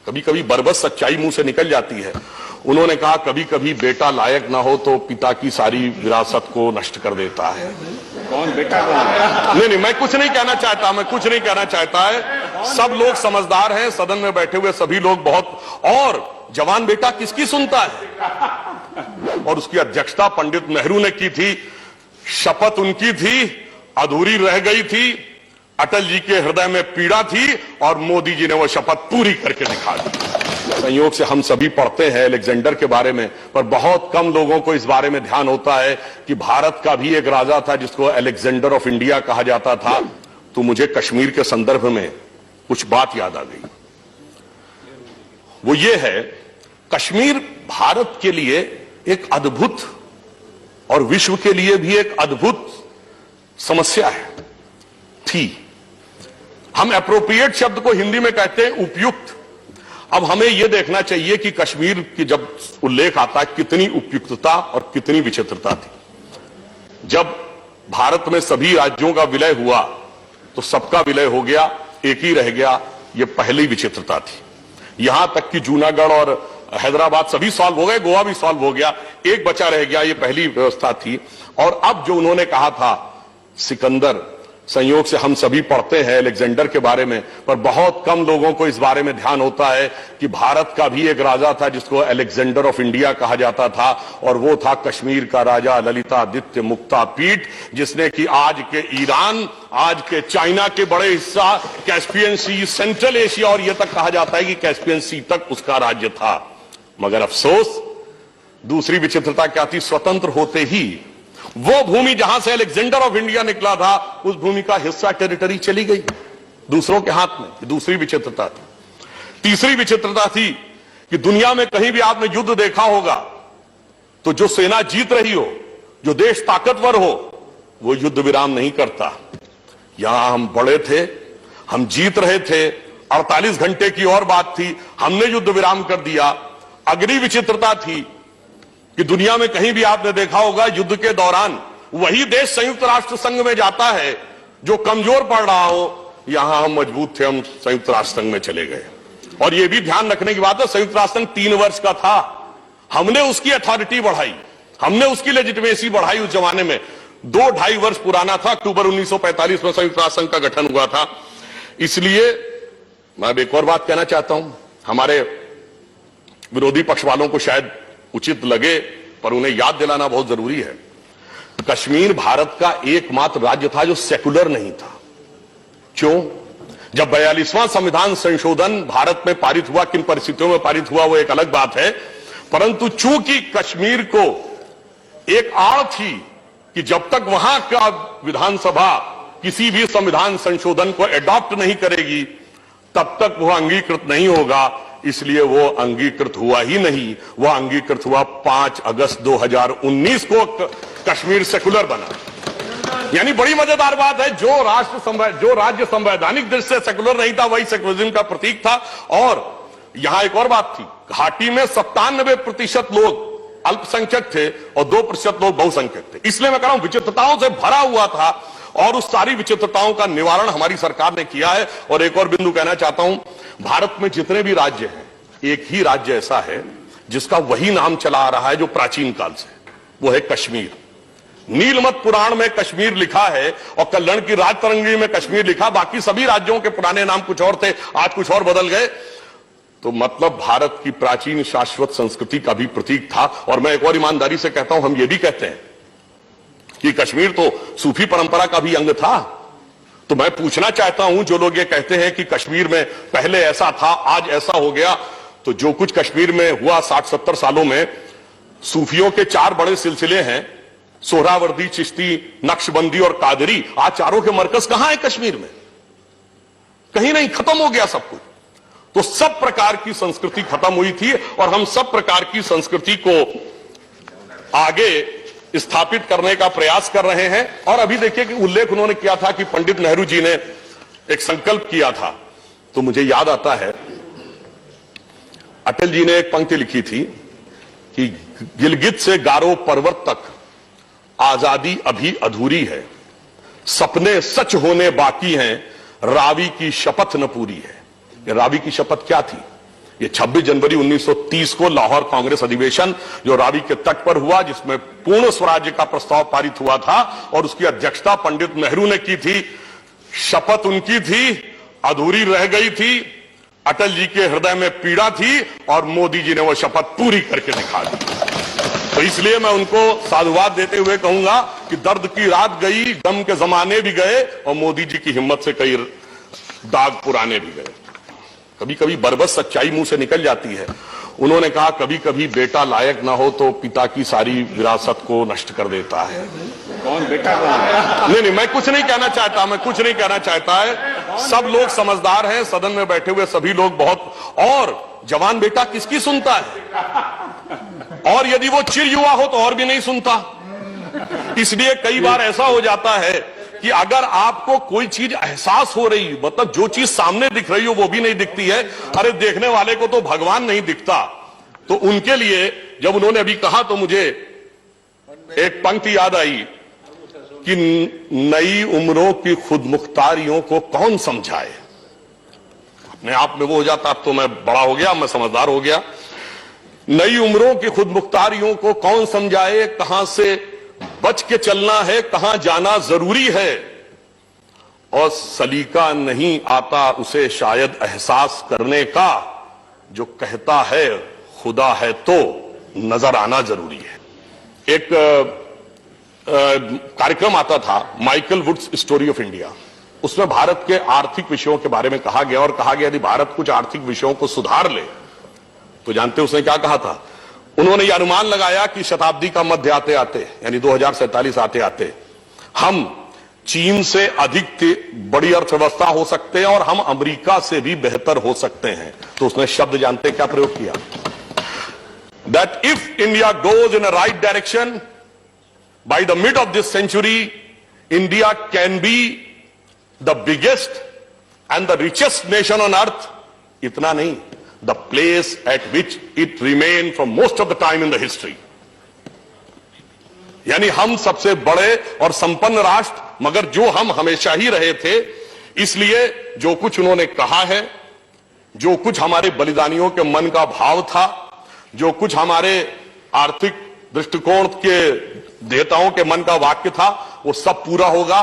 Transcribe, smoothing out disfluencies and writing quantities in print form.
कभी कभी बरबस सच्चाई मुंह से निकल जाती है। उन्होंने कहा कभी कभी बेटा लायक ना हो तो पिता की सारी विरासत को नष्ट कर देता है। कौन बेटा नहीं, मैं कुछ नहीं कहना चाहता है। सब लोग समझदार हैं, सदन में बैठे हुए सभी लोग बहुत। और जवान बेटा किसकी सुनता है? और उसकी अध्यक्षता पंडित नेहरू ने की थी, शपथ उनकी थी, अधूरी रह गई थी, अटल जी के हृदय में पीड़ा थी और मोदी जी ने वो शपथ पूरी करके दिखा दी। संयोग से हम सभी पढ़ते हैं अलेक्जेंडर के बारे में, पर बहुत कम लोगों को इस बारे में ध्यान होता है कि भारत का भी एक राजा था जिसको अलेक्जेंडर ऑफ इंडिया कहा जाता था। तो मुझे कश्मीर के संदर्भ में कुछ बात याद आ गई। वो ये है, कश्मीर भारत के लिए एक अद्भुत और विश्व के लिए भी एक अद्भुत समस्या है थी। हम एप्रोप्रिएट शब्द को हिंदी में कहते हैं उपयुक्त। अब हमें यह देखना चाहिए कि कश्मीर की जब उल्लेख आता है कितनी उपयुक्तता और कितनी विचित्रता थी। जब भारत में सभी राज्यों का विलय हुआ तो सबका विलय हो गया, एक ही रह गया। यह पहली विचित्रता थी। यहां तक कि जूनागढ़ और हैदराबाद सभी सॉल्व हो गए, गोवा भी सॉल्व हो गया, एक बचा रह गया। यह पहली व्यवस्था थी। और अब जो उन्होंने कहा था सिकंदर, संयोग से हम सभी पढ़ते हैं अलेक्जेंडर के बारे में, पर बहुत कम लोगों को इस बारे में ध्यान होता है कि भारत का भी एक राजा था जिसको अलेक्जेंडर ऑफ इंडिया कहा जाता था, और वो था कश्मीर का राजा ललितादित्य मुक्तापीठ, जिसने कि आज के ईरान, आज के चाइना के बड़े हिस्सा, कैस्पियन सी, सेंट्रल एशिया और यह तक कहा जाता है कि कैस्पियन सी तक उसका राज्य था। मगर अफसोस, दूसरी विचित्रता क्या थी? स्वतंत्र होते ही वो भूमि जहां से अलेक्जेंडर ऑफ इंडिया निकला था, उस भूमि का हिस्सा टेरिटरी चली गई दूसरों के हाथ में। दूसरी विचित्रता थी। तीसरी विचित्रता थी कि दुनिया में कहीं भी आपने युद्ध देखा होगा तो जो सेना जीत रही हो, जो देश ताकतवर हो, वो युद्ध विराम नहीं करता। यहां हम बड़े थे, हम जीत रहे थे, 48 घंटे की और बात थी, हमने युद्ध विराम कर दिया। अगली विचित्रता थी कि दुनिया में कहीं भी आपने देखा होगा युद्ध के दौरान वही देश संयुक्त राष्ट्र संघ में जाता है जो कमजोर पड़ रहा हो। यहां हम मजबूत थे, हम संयुक्त राष्ट्र संघ में चले गए। और यह भी ध्यान रखने की बात है, संयुक्त राष्ट्र संघ 3 वर्ष का था। हमने उसकी अथॉरिटी बढ़ाई, हमने उसकी लेजिटिमेसी बढ़ाई। उस जमाने में 2-2.5 वर्ष पुराना था। अक्टूबर 1945 में संयुक्त राष्ट्र संघ का गठन हुआ था। इसलिए मैं अब एक और बात कहना चाहता हूं। हमारे विरोधी पक्ष वालों को शायद उचित लगे, पर उन्हें याद दिलाना बहुत जरूरी है। कश्मीर भारत का एकमात्र राज्य था जो सेकुलर नहीं था। क्यों? जब 42वां संविधान संशोधन भारत में पारित हुआ, किन परिस्थितियों में पारित हुआ वो एक अलग बात है, परंतु चूंकि कश्मीर को एक आड़ थी कि जब तक वहां का विधानसभा किसी भी संविधान संशोधन को एडॉप्ट नहीं करेगी तब तक वह अंगीकृत नहीं होगा, इसलिए वो अंगीकृत हुआ ही नहीं। वह अंगीकृत हुआ 5 अगस्त 2019 को कश्मीर सेकुलर बना। यानी बड़ी मजेदार बात है, जो राज्य संवैधानिक दृष्टि से सेकुलर नहीं था वही सेकुलरिज्म का प्रतीक था। और यहां एक और बात थी, घाटी में 97% लोग अल्पसंख्यक थे और 2% लोग बहुसंख्यक थे। इसलिए मैं कह रहा हूं विचित्रताओं से भरा हुआ था और उस सारी विचित्रताओं का निवारण हमारी सरकार ने किया है। और एक और बिंदु कहना चाहता हूं, भारत में जितने भी राज्य हैं, एक ही राज्य ऐसा है जिसका वही नाम चला आ रहा है जो प्राचीन काल से, वो है कश्मीर। नीलमत पुराण में कश्मीर लिखा है और कल्याण की राजतरंगी में कश्मीर लिखा। बाकी सभी राज्यों के पुराने नाम कुछ और थे, आज कुछ और बदल गए। तो मतलब भारत की प्राचीन शाश्वत संस्कृति का भी प्रतीक था। और मैं एक और ईमानदारी से कहता हूं, हम ये भी कहते हैं कि कश्मीर तो सूफी परंपरा का भी अंग था। तो मैं पूछना चाहता हूं, जो लोग ये कहते हैं कि कश्मीर में पहले ऐसा था आज ऐसा हो गया, तो जो कुछ कश्मीर में हुआ 60-70 सालों में, सूफियों के 4 बड़े सिलसिले हैं, सोहरावर्दी, चिश्ती, नक्शबंदी और कादरी। आज चारों के मरकज कहां है कश्मीर में? कहीं नहीं, खत्म हो गया सब कुछ। तो सब प्रकार की संस्कृति खत्म हुई थी और हम सब प्रकार की संस्कृति को आगे स्थापित करने का प्रयास कर रहे हैं। और अभी देखिए कि उल्लेख उन्होंने किया था कि पंडित नेहरू जी ने एक संकल्प किया था, तो मुझे याद आता है अटल जी ने एक पंक्ति लिखी थी कि गिलगित से गारो पर्वत तक आजादी अभी अधूरी है, सपने सच होने बाकी हैं, रावी की शपथ न पूरी है। रावी की शपथ क्या थी? ये 26 जनवरी 1930 को लाहौर कांग्रेस अधिवेशन जो रावी के तट पर हुआ, जिसमें पूर्ण स्वराज्य का प्रस्ताव पारित हुआ था और उसकी अध्यक्षता पंडित नेहरू ने की थी। शपथ उनकी थी, अधूरी रह गई थी, अटल जी के हृदय में पीड़ा थी और मोदी जी ने वो शपथ पूरी करके दिखा दी। तो इसलिए मैं उनको साधुवाद देते हुए कहूंगा कि दर्द की रात गई, गम के जमाने भी गए और मोदी जी की हिम्मत से कई दाग पुराने भी गए। कभी कभी बरबस सच्चाई मुंह से निकल जाती है। उन्होंने कहा कभी कभी बेटा लायक ना हो तो पिता की सारी विरासत को नष्ट कर देता है। कौन बेटा कौन है? नहीं, मैं कुछ नहीं कहना चाहता, मैं कुछ नहीं कहना चाहता है। सब लोग समझदार हैं, सदन में बैठे हुए सभी लोग बहुत। और जवान बेटा किसकी सुनता है, और यदि वो चिर युवा हो तो और भी नहीं सुनता। इसलिए कई बार ऐसा हो जाता है कि अगर आपको कोई चीज एहसास हो रही, मतलब जो चीज सामने दिख रही हो वो भी नहीं दिखती है, अरे देखने वाले को तो भगवान नहीं दिखता। तो उनके लिए जब उन्होंने अभी कहा तो मुझे एक पंक्ति याद आई कि नई उम्रों की खुदमुख्तारियों को कौन समझाए। अपने आप में वो हो जाता, अब तो मैं बड़ा हो गया, मैं समझदार हो गया। नई उम्रों की खुदमुख्तारियों को कौन समझाए, कहां से बच के चलना है, कहां जाना जरूरी है, और सलीका नहीं आता उसे शायद एहसास करने का। जो कहता है खुदा है तो नजर आना जरूरी है। एक कार्यक्रम आता था Michael Woods story of India, उसमें भारत के आर्थिक विषयों के बारे में कहा गया और कहा गया यदि भारत कुछ आर्थिक विषयों को सुधार ले तो जानते उसने क्या कहा था? उन्होंने यह अनुमान लगाया कि शताब्दी का मध्य आते आते यानी 2047 आते आते हम चीन से अधिक बड़ी अर्थव्यवस्था हो सकते हैं और हम अमेरिका से भी बेहतर हो सकते हैं। तो उसने शब्द जानते क्या प्रयोग किया? That if India goes in a right direction by the mid of this century, India can be the biggest and the richest nation on earth. इतना नहीं, the place at which it remained for most of the time in the history। यानी हम सबसे बड़े और संपन्न राष्ट्र, मगर जो हम हमेशा ही रहे थे। इसलिए जो कुछ उन्होंने कहा है, जो कुछ हमारे बलिदानियों के मन का भाव था, जो कुछ हमारे आर्थिक दृष्टिकोण के देवताओं के मन का वाक्य था, वो सब पूरा होगा।